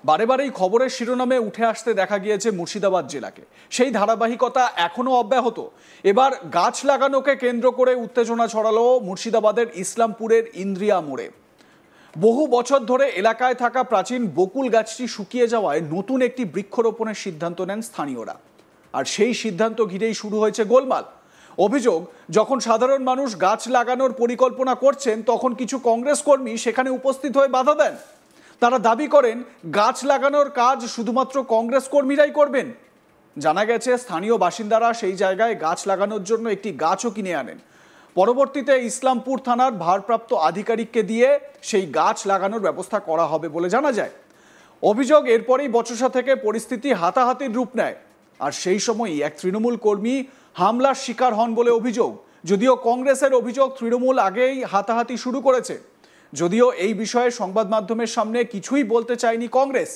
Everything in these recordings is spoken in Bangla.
বারে বারেই খবরের শিরোনামে উঠে আসতে দেখা গিয়েছে মুর্শিদাবাদ জেলাকে। সেই ধারাবাহিকতা এখনো অব্যাহত। এবার গাছ লাগানোকে কেন্দ্র করে উত্তেজনা ছড়ালো মুর্শিদাবাদের ইসলামপুরের ইন্দ্রিয়া মোড়ে। বহু বছর ধরে এলাকায় থাকা প্রাচীন বকুল গাছটি শুকিয়ে যাওয়ায় নতুন একটি বৃক্ষরোপণের সিদ্ধান্ত নেন স্থানীয়রা। আর সেই সিদ্ধান্ত ঘিরেই শুরু হয়েছে গোলমাল। অভিযোগ, যখন সাধারণ মানুষ গাছ লাগানোর পরিকল্পনা করছেন তখন কিছু কংগ্রেস কর্মী সেখানে উপস্থিত হয়ে বাধা দেন। তারা দাবি করেন গাছ লাগানোর কাজ শুধুমাত্র কংগ্রেস কর্মীরাই করবেন। জানা গেছে স্থানীয় বাসিন্দারা সেই জায়গায় গাছ লাগানোর জন্য একটি গাছও কিনে আনেন। পরবর্তীতে ইসলামপুর থানার ভারপ্রাপ্ত আধিকারিককে দিয়ে সেই গাছ লাগানোর ব্যবস্থা করা হবে বলে জানা যায়। অভিযোগ, এরপরেই বচসা থেকে পরিস্থিতি হাতাহাতির রূপ নেয়। আর সেই সময়ই এক তৃণমূল কর্মী হামলার শিকার হন বলে অভিযোগ। যদিও কংগ্রেসের অভিযোগ তৃণমূল আগেই হাতাহাতি শুরু করেছে। যদিও এই বিষয়ে সংবাদ মাধ্যমের সামনে কিছুই বলতে চায়নি কংগ্রেস।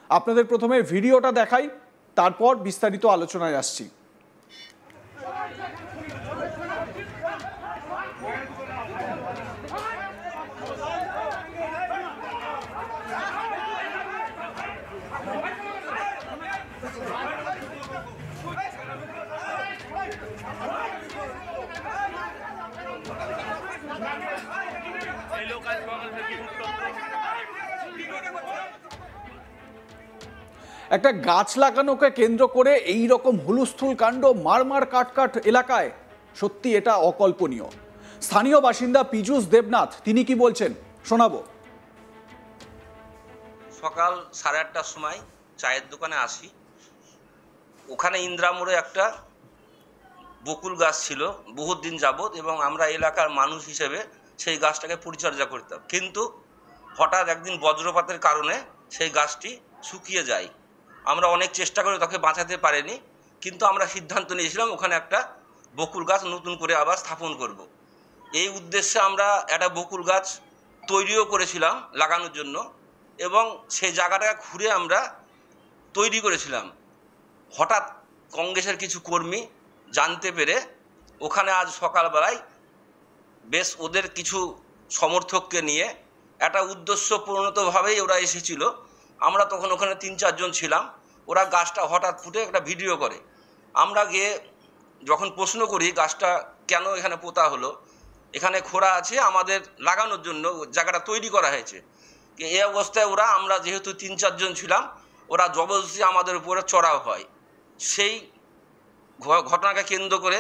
আপনাদের প্রথমে ভিডিওটা দেখাই, তারপর বিস্তারিত আলোচনায় আসছি। একটা গাছ লাগানোকে কেন্দ্র করে এই রকম হুলস্থুল কাণ্ড মারমার কাটকাট এলাকায়, সত্যি এটা অকল্পনীয়। স্থানীয় বাসিন্দা পীযূষ দেবনাথ তিনি কি বলছেন শোনাবো। সকাল 8:30টার সময় চায়ের দোকানে আসি। ওখানে ইন্দ্রামোড়ে একটা বকুল গাছ ছিল বহুত দিন যাবত, এবং আমরা এলাকার মানুষ হিসেবে সেই গাছটাকে পরিচর্যা করতাম। কিন্তু হঠাৎ একদিন বজ্রপাতের কারণে সেই গাছটি শুকিয়ে যায়। আমরা অনেক চেষ্টা করে তাকে বাঁচাতে পারিনি, কিন্তু আমরা সিদ্ধান্ত নিয়েছিলাম ওখানে একটা বকুল গাছ নতুন করে আবার স্থাপন করব। এই উদ্দেশ্যে আমরা একটা বকুল গাছ তৈরিও করেছিলাম লাগানোর জন্য, এবং সেই জায়গাটাকে ঘুরে আমরা তৈরি করেছিলাম। হঠাৎ কংগ্রেসের কিছু কর্মী জানতে পেরে ওখানে আজ সকালবেলায় বেশ ওদের কিছু সমর্থককে নিয়ে একটা উদ্দেশ্য পরিণতভাবেই ওরা এসেছিল। আমরা তখন ওখানে 3-4 জন ছিলাম। ওরা গাছটা হঠাৎ ফুটে একটা ভিডিও করে। আমরা গিয়ে যখন প্রশ্ন করি গাছটা কেন এখানে পোতা হলো, এখানে খোঁড়া আছে আমাদের লাগানোর জন্য, জায়গাটা তৈরি করা হয়েছে। এই অবস্থায় ওরা, আমরা যেহেতু 3-4 জন ছিলাম, ওরা জবরদস্তি আমাদের উপরে চড়াও হয়। সেই ঘটনাকে কেন্দ্র করে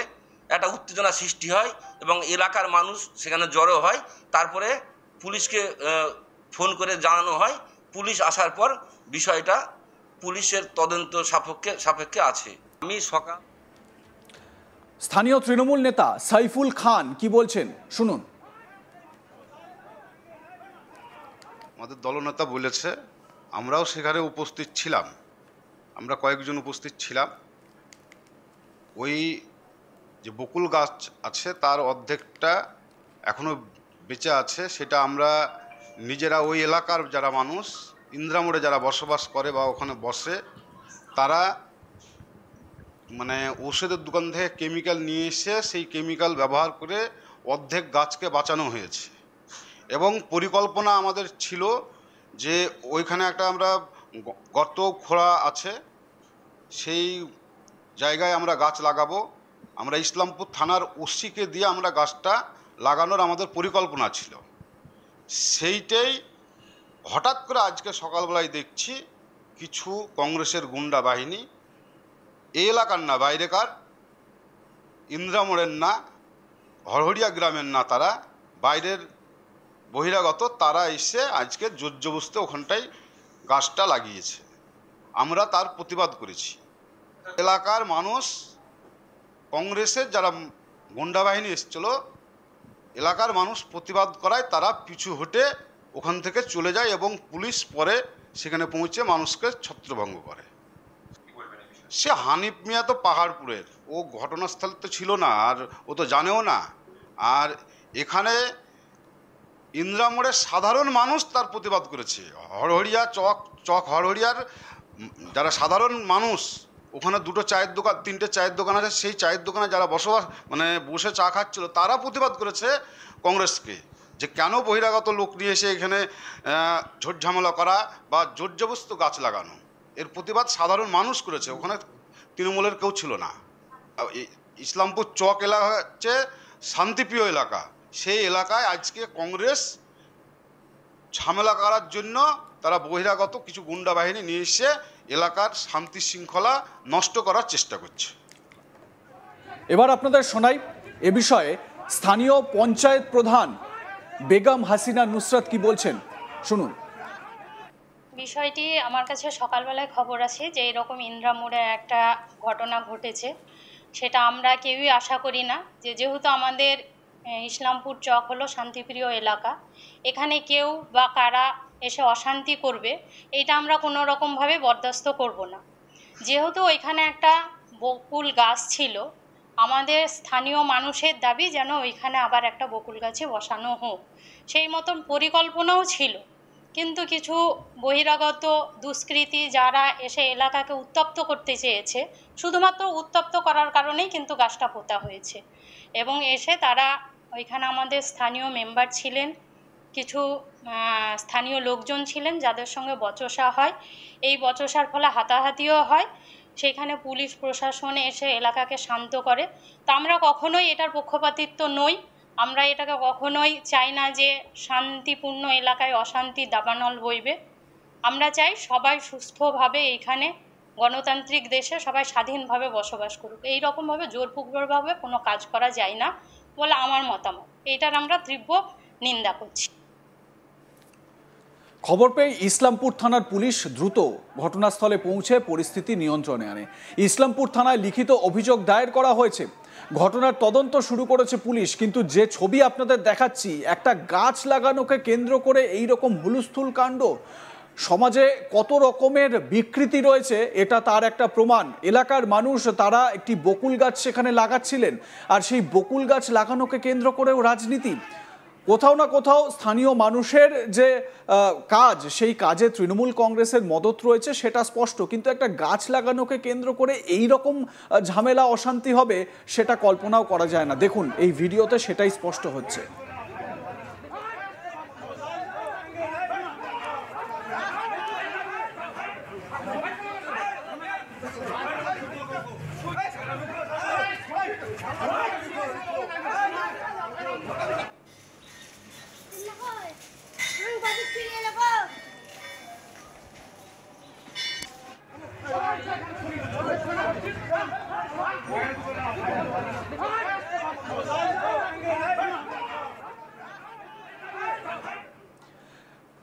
একটা উত্তেজনা সৃষ্টি হয় এবং এলাকার মানুষ সেখানে জড়ো হয়। তারপরে পুলিশকে ফোন করে জানানো হয়। পুলিশ আসার পর বিষয়টা পুলিশের তদন্ত সাপেক্ষে আছে। আমি সকাল স্থানীয় তৃণমূল নেতা সাইফুল খান কি বলছেন শুনুন। আমাদের দলনেতা বলেছে, আমরাও সেখানে উপস্থিত ছিলাম, আমরা কয়েকজন উপস্থিত ছিলাম। ওই যে বকুল গাছ আছে তার অর্ধেকটা এখনো বেঁচে আছে। সেটা আমরা নিজেরা, ওই এলাকার যারা মানুষ ইন্দ্রামোড়ে যারা বসবাস করে বা ওখানে বসে, তারা মানে ওষুধের দোকান থেকে কেমিক্যাল নিয়ে এসে সেই কেমিক্যাল ব্যবহার করে অর্ধেক গাছকে বাঁচানো হয়েছে। এবং পরিকল্পনা আমাদের ছিল যে ওইখানে একটা আমরা গর্ত খোঁড়া আছে, সেই জায়গায় আমরা গাছ লাগাবো। আমরা ইসলামপুর থানার ওসিকে দিয়ে আমরা গাছটা লাগানোর আমাদের পরিকল্পনা ছিল। সেইটাই হঠাৎ করে আজকে সকালবেলায় দেখছি কিছু কংগ্রেসের গুন্ডা বাহিনী, এই এলাকার না, বাইরেকার, ইন্দ্রামোড়ের না, হরহরিয়া গ্রামের না, তারা বাইরের বহিরাগত, তারা এসে আজকে জোরজবস্তি ওখানটায় গাছটা লাগিয়েছে। আমরা তার প্রতিবাদ করেছি। এলাকার মানুষ, কংগ্রেসের যারা গুন্ডা বাহিনী এসেছিল, এলাকার মানুষ প্রতিবাদ করায় তারা পিছু হটে ওখান থেকে চলে যায় এবং পুলিশ পরে সেখানে পৌঁছে মানুষকে ছত্রভঙ্গ করে। সে হানিফ মিয়া তো পাহাড়পুরের, ও ঘটনাস্থলে তো ছিল না, আর ও তো জানেও না। আর এখানে ইন্দ্রামোড়ের সাধারণ মানুষ তার প্রতিবাদ করেছে। হরহরিয়া চক হরহরিয়ার যারা সাধারণ মানুষ, ওখানে 2টো চায়ের দোকান, 3টে চায়ের দোকান আছে, সেই চায়ের দোকানে যারা বসে চা খাচ্ছিল, তারা প্রতিবাদ করেছে কংগ্রেসকে যে কেন বহিরাগত লোক নিয়ে এসে এখানে ঝোট ঝামেলা করা বা জোর জবরদস্ত গাছ লাগানো, এর প্রতিবাদ সাধারণ মানুষ করেছে। ওখানে তৃণমূলের কেউ ছিল না। ইসলামপুর চক এলাকা হচ্ছে শান্তিপ্রিয় এলাকা, সেই এলাকায় আজকে কংগ্রেস ঝামেলা করার জন্য তারা বহিরাগত কিছু গুন্ডা বাহিনী নিয়ে এসে এলাকার শান্তি শৃঙ্খলা নষ্ট করার চেষ্টা করছে। এবার আপনাদের শোনাই এ বিষয়ে স্থানীয় পঞ্চায়েত প্রধান বেগম হাসিনা নুসরাত কি বলছেন, শুনুন। বিষয়টি আমার কাছে সকালবেলায় খবর আছে যে এরকম ইন্দ্রামোড়ে একটা ঘটনা ঘটেছে। সেটা আমরা কেউই আশা করি না, যেহেতু আমাদের ইসলামপুর চক হলো শান্তিপ্রিয় এলাকা, এখানে কেউ বা কারা এসে অশান্তি করবে এটা আমরা কোনো রকমভাবে বরদাস্ত করব না। যেহেতু ওইখানে একটা বকুল গাছ ছিল, আমাদের স্থানীয় মানুষের দাবি যেন ওইখানে আবার একটা বকুল গাছে বসানো হোক, সেই মতন পরিকল্পনাও ছিল। কিন্তু কিছু বহিরাগত দুষ্কৃতী যারা এসে এলাকাকে উত্তপ্ত করতে চেয়েছে, শুধুমাত্র উত্তপ্ত করার কারণেই কিন্তু গাছটা পোঁতা হয়েছে। এবং এসে তারা ওইখানে আমাদের স্থানীয় মেম্বার ছিলেন, কিছু স্থানীয় লোকজন ছিলেন যাদের সঙ্গে বচসা হয়, এই বচসার ফলে হাতাহাতিও হয়। সেখানে পুলিশ প্রশাসন এসে এলাকাকে শান্ত করে। তো আমরা কখনোই এটার পক্ষপাতিত্ব নই, আমরা এটাকে কখনোই চাই না যে শান্তিপূর্ণ এলাকায় অশান্তি দাবানল বইবে। আমরা চাই সবাই সুস্থভাবে এইখানে গণতান্ত্রিক দেশে সবাই স্বাধীনভাবে বসবাস করুক। এই রকমভাবে জোরপূর্বকভাবে কোনো কাজ করা যায় না বলে আমার মতামত। এইটার আমরা তীব্র নিন্দা করছি। খবর পেয়ে ইসলামপুর থানার পুলিশ দ্রুত ঘটনাস্থলে পৌঁছে পরিস্থিতি নিয়ন্ত্রণে আনে। ইসলামপুর থানায় লিখিত অভিযোগ দায়ের করা হয়েছে, ঘটনার তদন্ত শুরু করেছে পুলিশ। কিন্তু যে ছবি আপনাদের দেখাচ্ছি, একটা গাছ লাগানোকে কেন্দ্র করে এই রকম হুলস্থুল কাণ্ড, সমাজে কত রকমের বিকৃতি রয়েছে এটা তার একটা প্রমাণ। এলাকার মানুষ তারা একটি বকুল গাছ সেখানে লাগাচ্ছিলেন, আর সেই বকুল গাছ লাগানোকে কেন্দ্র করেও রাজনীতি। কোথাও না কোথাও স্থানীয় মানুষের যে কাজ, সেই কাজে তৃণমূল কংগ্রেসের মদত রয়েছে সেটা স্পষ্ট। কিন্তু একটা গাছ লাগানোকে কেন্দ্র করে এই রকম ঝামেলা অশান্তি হবে সেটা কল্পনাও করা যায় না। দেখুন এই ভিডিওতে সেটাই স্পষ্ট হচ্ছে।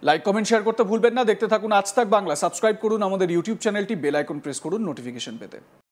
লাইক কমেন্ট শেয়ার করতে ভুলবেন না। দেখতে থাকুন আজ তাক বাংলা। সাবস্ক্রাইব করুন আমাদের ইউটিউব চ্যানেলটি, বেল আইকন প্রেস করুন নোটিফিকেশন পেতে।